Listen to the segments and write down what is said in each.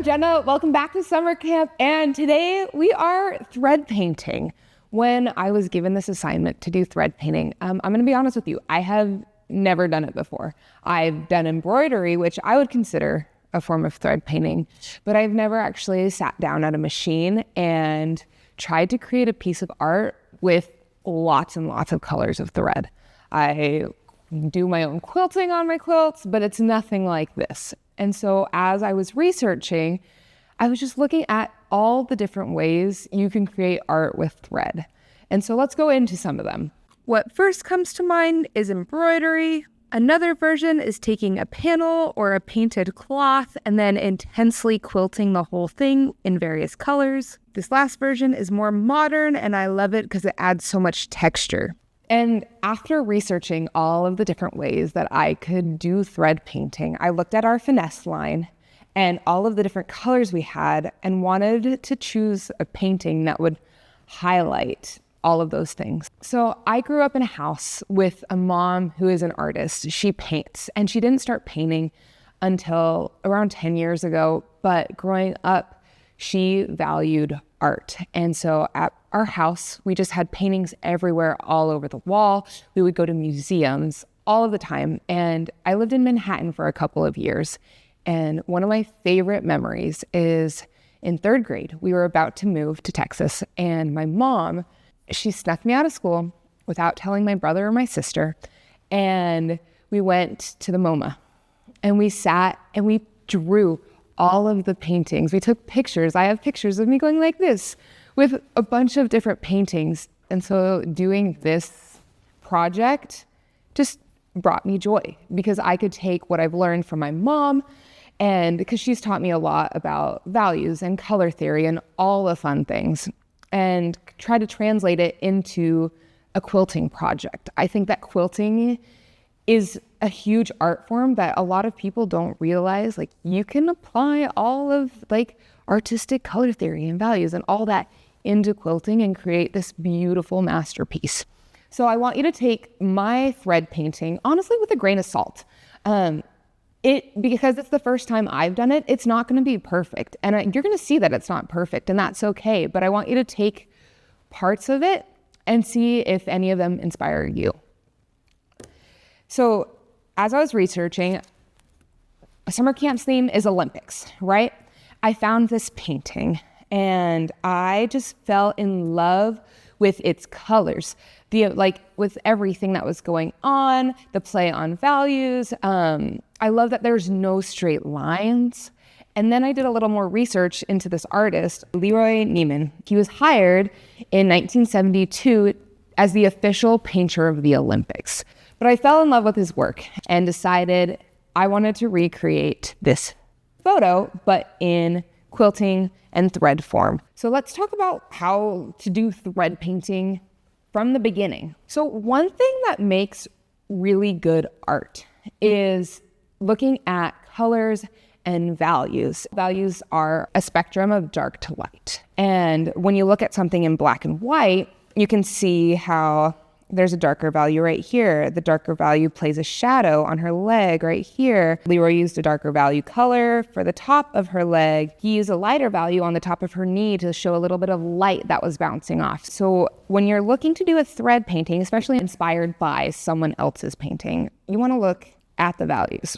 I'm Jenna. Welcome back to summer camp. And today we are thread painting. When I was given this assignment to do thread painting, I'm going to be honest with you, I have never done it before. I've done embroidery, which I would consider a form of thread painting, but I've never actually sat down at a machine and tried to create a piece of art with lots and lots of colors of thread. I do my own quilting on my quilts, but it's nothing like this. And so as I was researching, I was just looking at all the different ways you can create art with thread. And so let's go into some of them. What first comes to mind is embroidery. Another version is taking a panel or a painted cloth and then intensely quilting the whole thing in various colors. This last version is more modern and I love it because it adds so much texture. And after researching all of the different ways that I could do thread painting, I looked at our Finesse line and all of the different colors we had and wanted to choose a painting that would highlight all of those things. So I grew up in a house with a mom who is an artist. She paints, and she didn't start painting until around 10 years ago. But growing up, she valued art. And so at our house, we just had paintings everywhere, all over the wall. We would go to museums all of the time. And I lived in Manhattan for a couple of years. And one of my favorite memories is in third grade, we were about to move to Texas. And my mom, she snuck me out of school without telling my brother or my sister. And we went to the MoMA. And we sat and we drew all of the paintings. We took pictures. I have pictures of me going like this with a bunch of different paintings. And so doing this project just brought me joy because I could take what I've learned from my mom, and because she's taught me a lot about values and color theory and all the fun things, and try to translate it into a quilting project. I think that quilting is a huge art form that a lot of people don't realize. Like, you can apply all of like artistic color theory and values and all that into quilting and create this beautiful masterpiece. So I want you to take my thread painting, honestly, with a grain of salt. Because it's the first time I've done it, it's not going to be perfect. And you're going to see that it's not perfect, and that's okay. But I want you to take parts of it and see if any of them inspire you. So as I was researching, summer camp's theme is Olympics, right? I found this painting and I just fell in love with its colors, with everything that was going on, the play on values. I love that there's no straight lines. And then I did a little more research into this artist, Leroy Neiman. He was hired in 1972 as the official painter of the Olympics. But I fell in love with his work and decided I wanted to recreate this photo, but in quilting and thread form. So let's talk about how to do thread painting from the beginning. So one thing that makes really good art is looking at colors and values. Values are a spectrum of dark to light. And when you look at something in black and white, you can see how there's a darker value right here. The darker value plays a shadow on her leg right here. Leroy used a darker value color for the top of her leg. He used a lighter value on the top of her knee to show a little bit of light that was bouncing off. So when you're looking to do a thread painting, especially inspired by someone else's painting, you want to look at the values.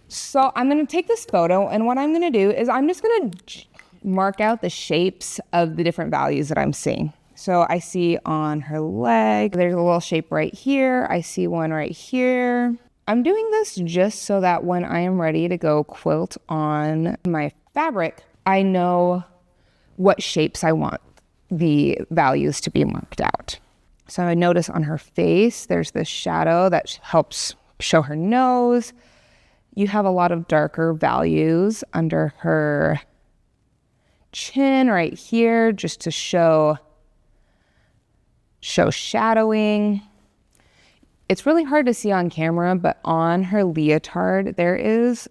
So I'm going to take this photo, and what I'm going to do is I'm just going to mark out the shapes of the different values that I'm seeing. So I see on her leg, there's a little shape right here. I see one right here. I'm doing this just so that when I am ready to go quilt on my fabric, I know what shapes I want the values to be marked out. So I notice on her face, there's this shadow that helps show her nose. You have a lot of darker values under her chin right here, just to show shadowing. It's really hard to see on camera, but on her leotard, there is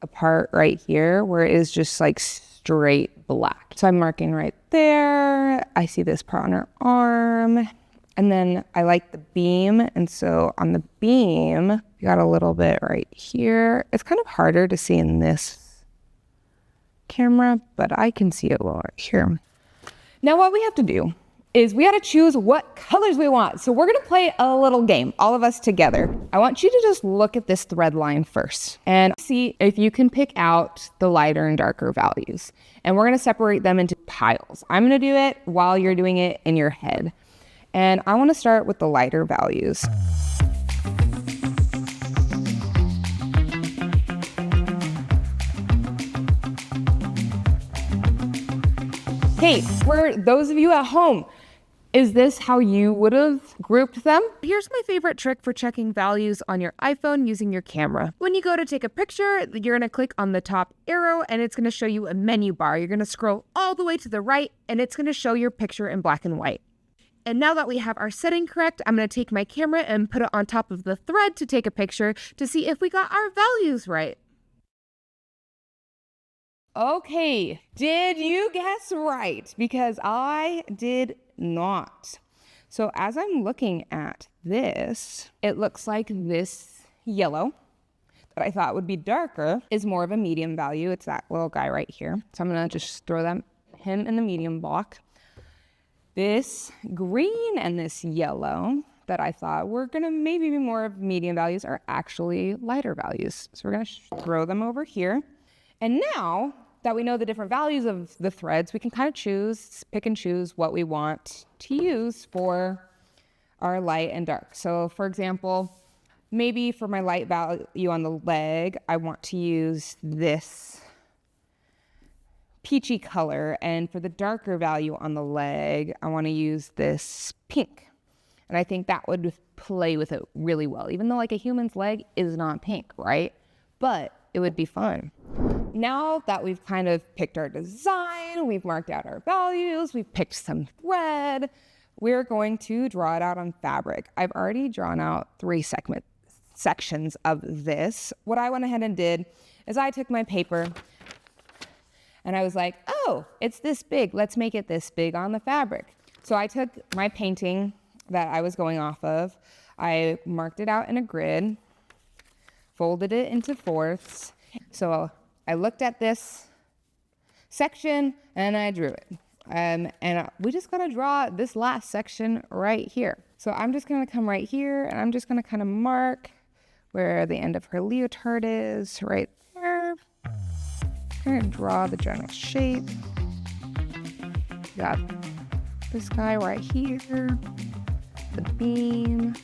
a part right here where it is just like straight black. So I'm marking right there. I see this part on her arm. And then I like the beam. And so on the beam, you got a little bit right here. It's kind of harder to see in this camera, but I can see it well right here. Now what we have to do is we got to choose what colors we want. So we're going to play a little game, all of us together. I want you to just look at this thread line first and see if you can pick out the lighter and darker values. And we're going to separate them into piles. I'm going to do it while you're doing it in your head. And I want to start with the lighter values. Hey, for those of you at home, is this how you would have grouped them? Here's my favorite trick for checking values on your iPhone using your camera. When you go to take a picture, you're gonna click on the top arrow and it's gonna show you a menu bar. You're gonna scroll all the way to the right and it's gonna show your picture in black and white. And now that we have our setting correct, I'm gonna take my camera and put it on top of the thread to take a picture to see if we got our values right. Okay, did you guess right? Because I did not. So as I'm looking at this, it looks like this yellow that I thought would be darker is more of a medium value. It's that little guy right here. So I'm gonna just throw him in the medium block. This green and this yellow that I thought were gonna maybe be more of medium values are actually lighter values. So we're gonna throw them over here. And now that we know the different values of the threads, we can kind of pick and choose what we want to use for our light and dark. So for example, maybe for my light value on the leg, I want to use this peachy color. And for the darker value on the leg, I want to use this pink. And I think that would play with it really well, even though like a human's leg is not pink, right? But it would be fun. Now that we've kind of picked our design, we've marked out our values, we've picked some thread, we're going to draw it out on fabric. I've already drawn out 3 sections of this. What I went ahead and did is I took my paper and I was like, oh, it's this big. Let's make it this big on the fabric. So I took my painting that I was going off of, I marked it out in a grid, folded it into fourths. So I looked at this section and I drew it. And we just gotta draw this last section right here. So I'm just gonna come right here and I'm just gonna kind of mark where the end of her leotard is, right there. I'm gonna draw the general shape. Got this guy right here, the beam.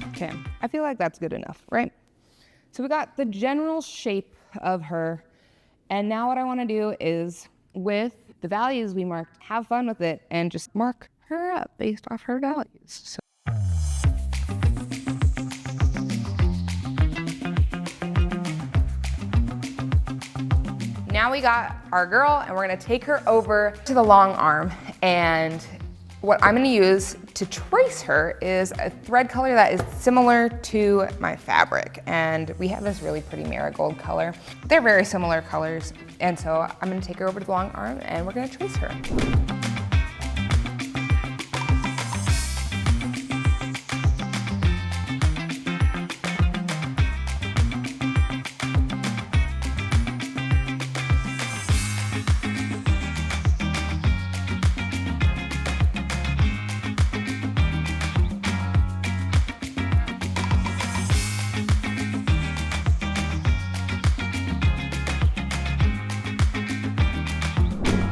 Okay, I feel like that's good enough, right? So we got the general shape of her, and now what I want to do is, with the values we marked, have fun with it and just mark her up based off her values. So now we got our girl and we're gonna take her over to the long arm, and what I'm gonna use to trace her is a thread color that is similar to my fabric. And we have this really pretty marigold color. They're very similar colors. And so I'm gonna take her over to the long arm and we're gonna trace her.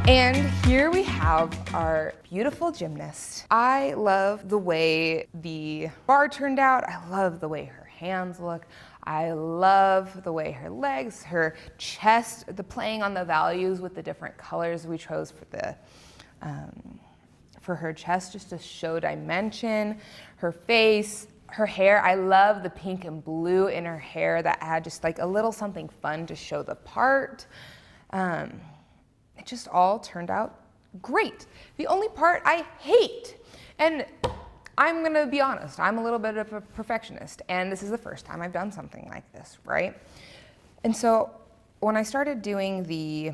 And here we have our beautiful gymnast. I love the way the bar turned out. I love the way her hands look. I love the way her legs, her chest, the playing on the values with the different colors we chose for her chest, just to show dimension. Her face, her hair. I love the pink and blue in her hair that add just like a little something fun to show the part. It just all turned out great. The only part I hate, and I'm gonna be honest, I'm a little bit of a perfectionist, and this is the first time I've done something like this, right? And so when I started doing the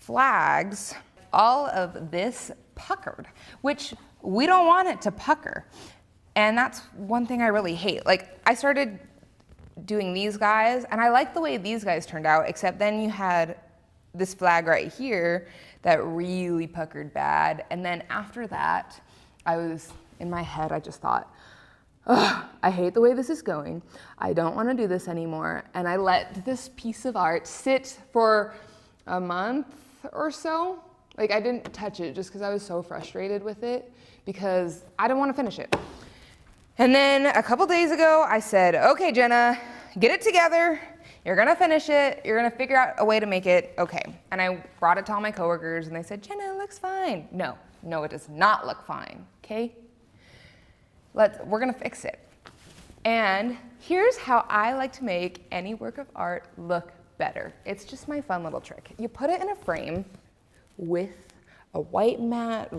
flags, all of this puckered, which we don't want it to pucker. And that's one thing I really hate. Like, I started doing these guys, and I like the way these guys turned out, except then you had this flag right here that really puckered bad. And then after that, in my head, I just thought, ugh, I hate the way this is going. I don't want to do this anymore. And I let this piece of art sit for a month or so. Like, I didn't touch it just because I was so frustrated with it because I didn't want to finish it. And then a couple days ago, I said, okay, Jenna, get it together. You're gonna finish it. You're gonna figure out a way to make it okay. And I brought it to all my coworkers and they said, Jenna, it looks fine. No, it does not look fine, okay? We're gonna fix it. And here's how I like to make any work of art look better. It's just my fun little trick. You put it in a frame with a white mat,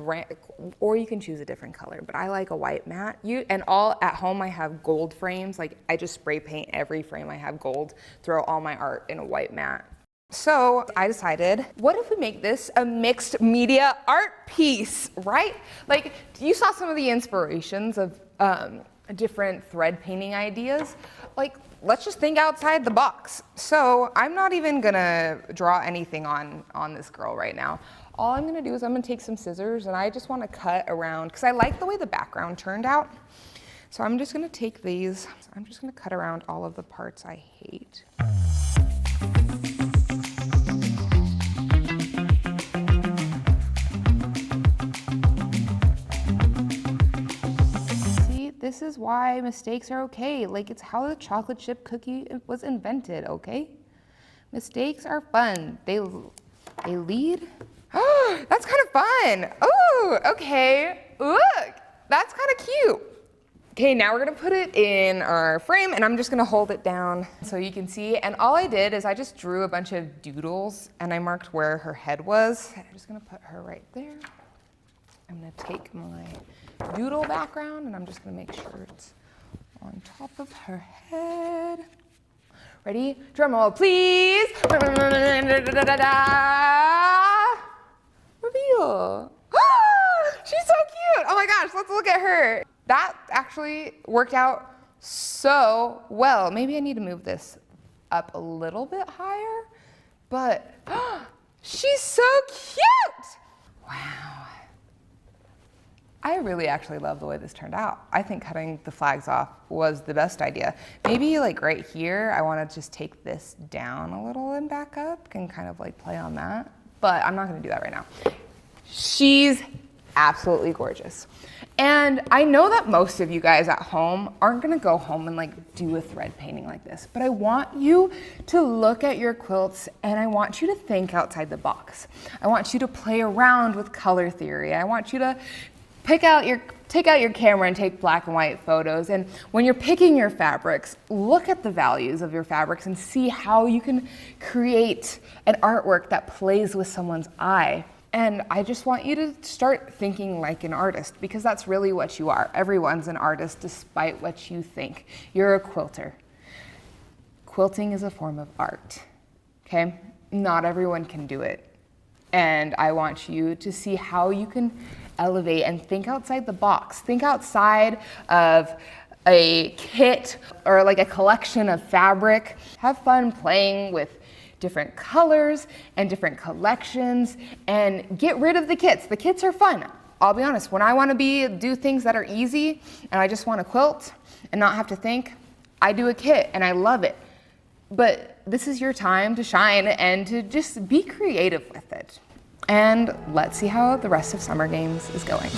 or you can choose a different color, but I like a white mat. And all at home I have gold frames. Like, I just spray paint every frame I have gold, throw all my art in a white mat. So I decided, what if we make this a mixed media art piece, right? Like, you saw some of the inspirations of different thread painting ideas. Like, let's just think outside the box. So I'm not even gonna draw anything on this girl right now. All I'm gonna do is I'm gonna take some scissors and I just wanna cut around, because I like the way the background turned out. So I'm just gonna take these, I'm just gonna cut around all of the parts I hate. See, this is why mistakes are okay. Like, it's how the chocolate chip cookie was invented, okay? Mistakes are fun. They lead. Oh, that's kind of fun. Oh, okay. Look, that's kind of cute. Okay, now we're gonna put it in our frame and I'm just gonna hold it down so you can see. And all I did is I just drew a bunch of doodles and I marked where her head was. I'm just gonna put her right there. I'm gonna take my doodle background and I'm just gonna make sure it's on top of her head. Ready? Drum roll, please. Reveal. She's so cute. Oh my gosh, let's look at her. That actually worked out so well. Maybe I need to move this up a little bit higher, but she's so cute. Wow. I really actually love the way this turned out. I think cutting the flags off was the best idea. Maybe like right here, I want to just take this down a little and back up and kind of like play on that, but I'm not going to do that right now. She's absolutely gorgeous. And I know that most of you guys at home aren't gonna go home and like do a thread painting like this, but I want you to look at your quilts and I want you to think outside the box. I want you to play around with color theory. I want you to take out your camera and take black and white photos. And when you're picking your fabrics, look at the values of your fabrics and see how you can create an artwork that plays with someone's eye. And I just want you to start thinking like an artist, because that's really what you are. Everyone's an artist despite what you think. You're a quilter. Quilting is a form of art, okay? Not everyone can do it. And I want you to see how you can elevate and think outside the box. Think outside of a kit or like a collection of fabric. Have fun playing with different colors and different collections and get rid of the kits. The kits are fun. I'll be honest, when I want to do things that are easy and I just want to quilt and not have to think, I do a kit and I love it. But this is your time to shine and to just be creative with it. And let's see how the rest of Summer Games is going.